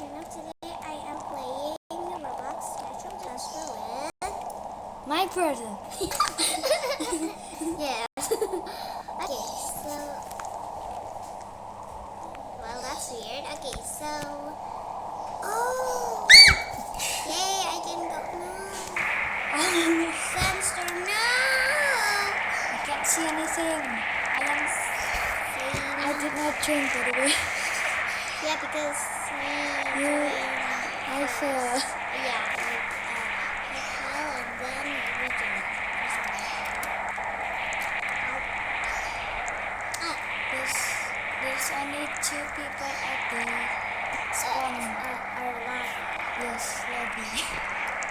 channel. Today I am playing Roblox Natural Disaster with my brother. Yes. Okay, so well, that's weird. Okay, so oh, yay! I can go. No, Sandster, no! I can't see anything. I did not join, by the way. Yeah, because I fell. Yeah, you fell and then you rejoined. There's only 2 people at the spawn. Our lobby. Yes, lobby.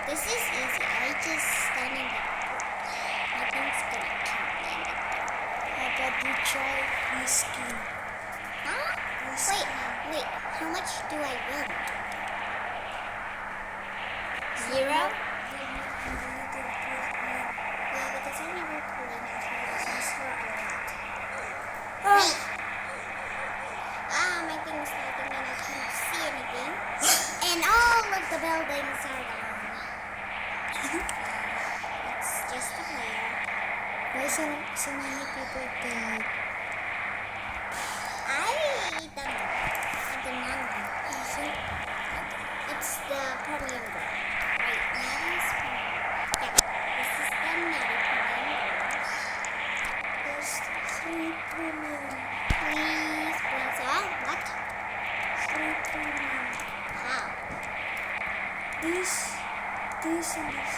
This is easy. I just stand in the door. Nothing's gonna kill me. How about you try risky? Huh? Wait. How much do I win? 0? Yeah, because I never play Natural Disaster a lot. Wait. My thing is lagging and I can't see anything. And all of the buildings are down. It's just a player. Why so many people died? I don't know. I do not know. I think It's the premium girl. Right, Maddie's premium. Yeah, this is the Maddie premium girl. there's 3 premium. Please. What? 3 premium. How? This and this.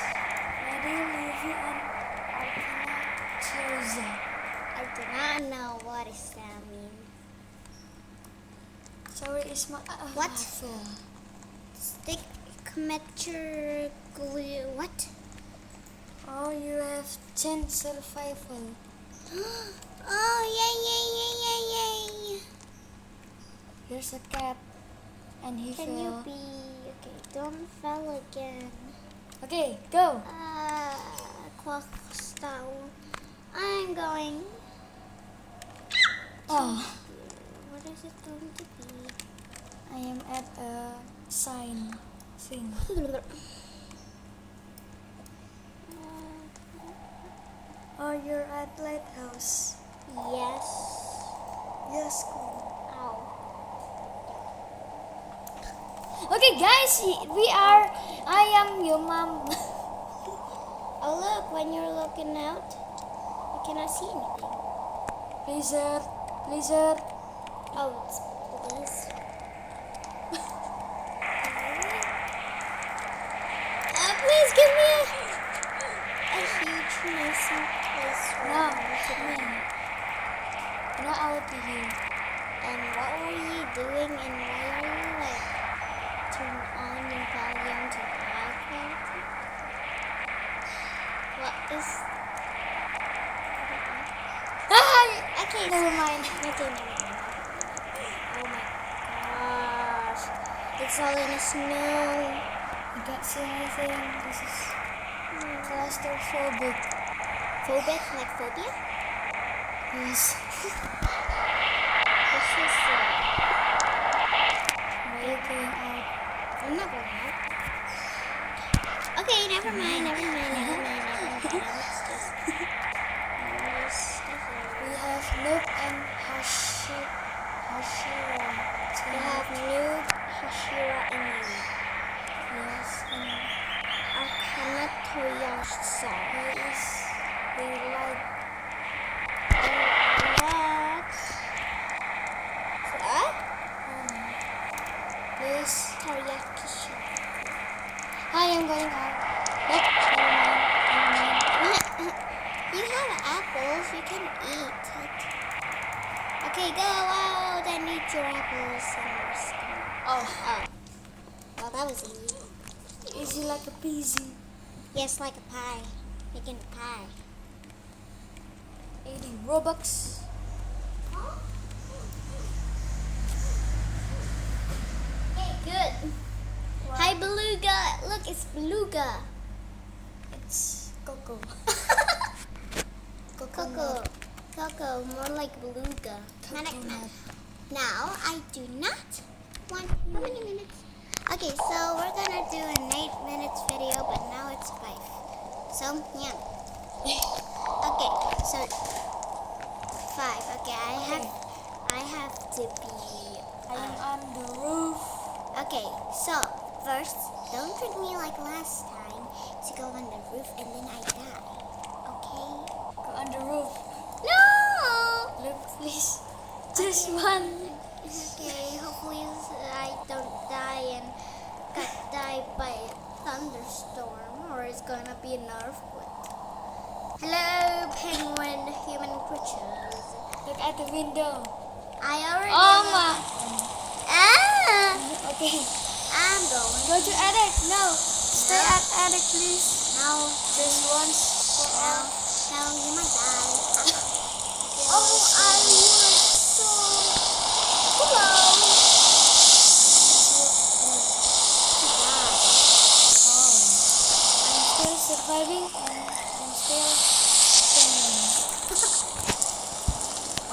Ready, Levy, and Arcana Tioza. I do not know what does that mean. Sorry, it's my. What? I fell. Stick meter glue. What? Oh, you have 10 survival. Oh, yay. Here's a cat, and he Can fell. you be... Okay, don't fall again. Okay, go. Quackstow. I'm going... Oh, What is it going to be? I am at a sign thing. Oh, you're at lighthouse. Yes. Yes, cool. Ow. Okay, guys, I am your mom. Oh, look, when you're looking out, you cannot see anything. Blizzard. Oh, it's police. Please give me a huge, nice place. No, now I'll be here. And what were you doing? And why are you like turn on your volume to high quality? What is? Okay, Never mind. Okay, never mind. Oh my gosh! It's all in the snow. I can't see anything. This is claustrophobic. Phobic, like phobia? Yes. This is. Why are you going out? I'm not going out. Okay, never mind. Let's just. We have Noob and Hashira. We have Noob, Hashira, and me. Yes, and Arcana Toyasa. where is the light? Please. Teriyaki shop. Hi, I'm going out. Nope, never mind. You have apples. You can eat it. Okay, go out and eat your apples. Oh, Well, that was easy. easy like a peasy. Yes, like a pie. Making a pie. 80 Robux. Okay, good. Wow. Hi, Beluga. Look, it's Beluga. It's Coco. Coco, more like Beluga. Coconut. Now, I do not want... How many minutes? to do an 8 minutes video, but now it's 5. So, yeah. Okay, so 5. Okay, I have to be. I am on the roof. Okay, so first, don't trick me like last time to go on the roof and then I die. Okay? Go on the roof. No! Look, please. Just one. Okay, hopefully I don't die and die by a thunderstorm, or it's gonna be an earthquake. Hello, penguin human creatures. Look at the window. I already. Oh my. Ah! Okay. I'm going. Go to attic. No. Stay at attic, please. No. Just once for all. No, you might die. Okay, Oh, I was so close to die. Oh. I'm still surviving and I'm still standing.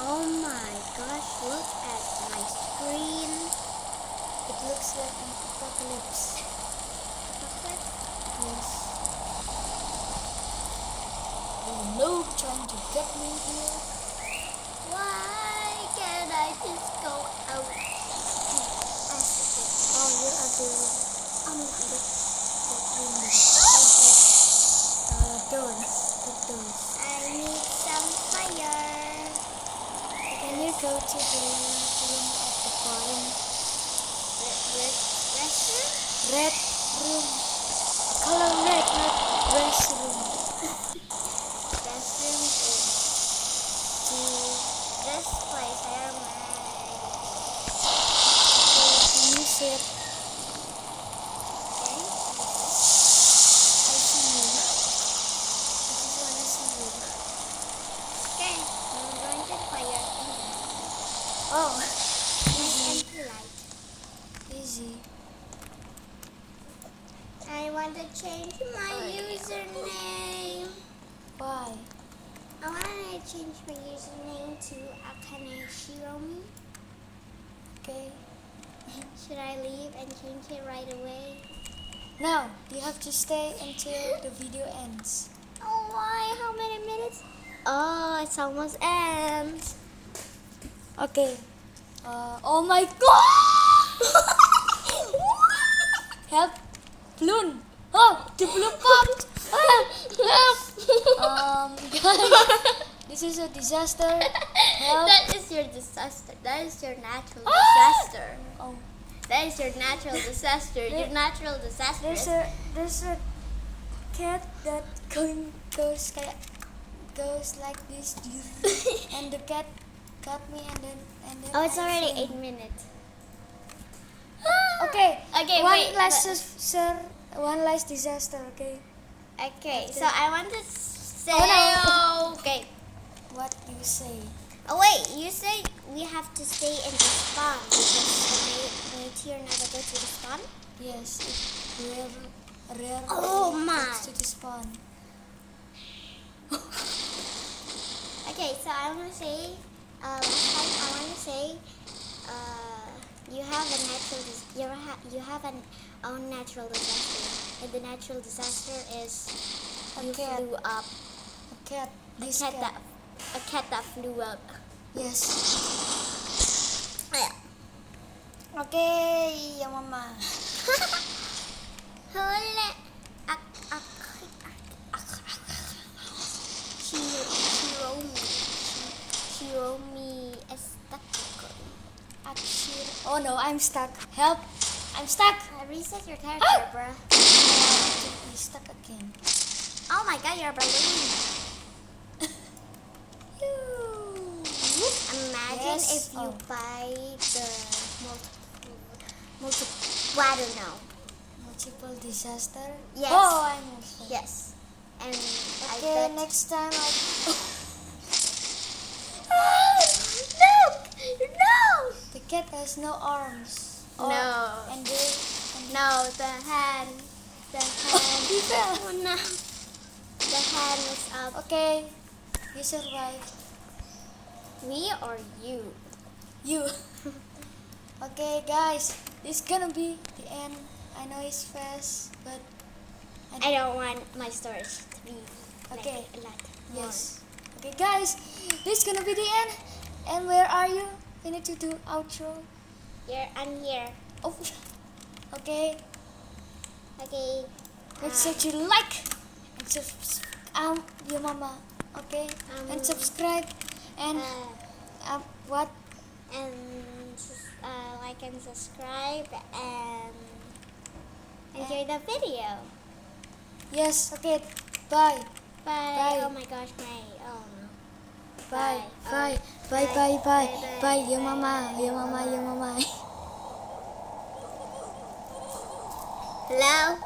Oh my gosh, look at my screen. It looks like an apocalypse. Yes. Oh no, trying to get me here. Why can't I just go out? Oh, you're at the door. The door. I need some fire. Can you go to the room at the bottom? Restroom? Red room. Color red, not restroom. Restroom is this place. I remember. Can you sit? Okay. I see you. I just wanna see you. Okay. I'm going to fire. Oh, Nice and light. easy. I want to change my username. Why? I want to change my username to Akane Shiromi. Okay. Should I leave and change it right away? No, you have to stay until the video ends. Oh, why? How many minutes? Oh, it's almost ends. Okay. Oh my god! Help! Balloon! Oh, the balloon popped! Guys, this is a disaster. Help! That is your disaster. That is your natural disaster. Oh, That is your natural disaster. Your natural disaster. there's a cat that goes like this, and the cat got me, and then Oh, it's I already faint. 8 minutes. Okay. Okay, One wait, last but- sir. One last disaster. Okay. Okay, After- so I want to say. Oh, Okay. What do you say? Oh wait, you say we have to stay in the spawn because the meteor never goes to the spawn. Yes, it rare. Oh my. Goes to the spawn. Okay, so I want to say. Last time I want to say. You have a natural. You have an own natural disaster, and the natural disaster is A you cat. flew up. A cat. This A cat. cat that flew up. Yes. Yeah. Okay, ya mama. Hole. Shiromi Estakiko. Oh no, I'm stuck. Help! I'm stuck. Reset your character, bruh. I'm stuck again. Oh my god, you're a balloon. Imagine Yes. if you Oh. buy the I don't know. Multiple disaster. Yes. Oh, I'm also. Yes. And Okay, I bet. next time I. No! No! The cat has no arms. No. And the. No, the hand. The hand. He fell. Oh no. The hand is up. Okay, you survived. Me or you? You. Okay, guys, this is gonna be the end. I know it's fast, but I don't want my storage to be Okay. like a lot more. yes. Okay, guys, this is gonna be the end. And where are you? We need to do outro. I'm here. Oh, okay. Okay. Make sure to like and your mama. Okay, and subscribe and what? And like and subscribe and enjoy the video. Yes. Okay. Bye. Bye. Bye. Oh my gosh, oh no. Bye. Bye. Bye. Bye. Bye. Bye. Bye. Bye. Bye. Your Bye. mama. Bye. Your mama. Your mama. Hello.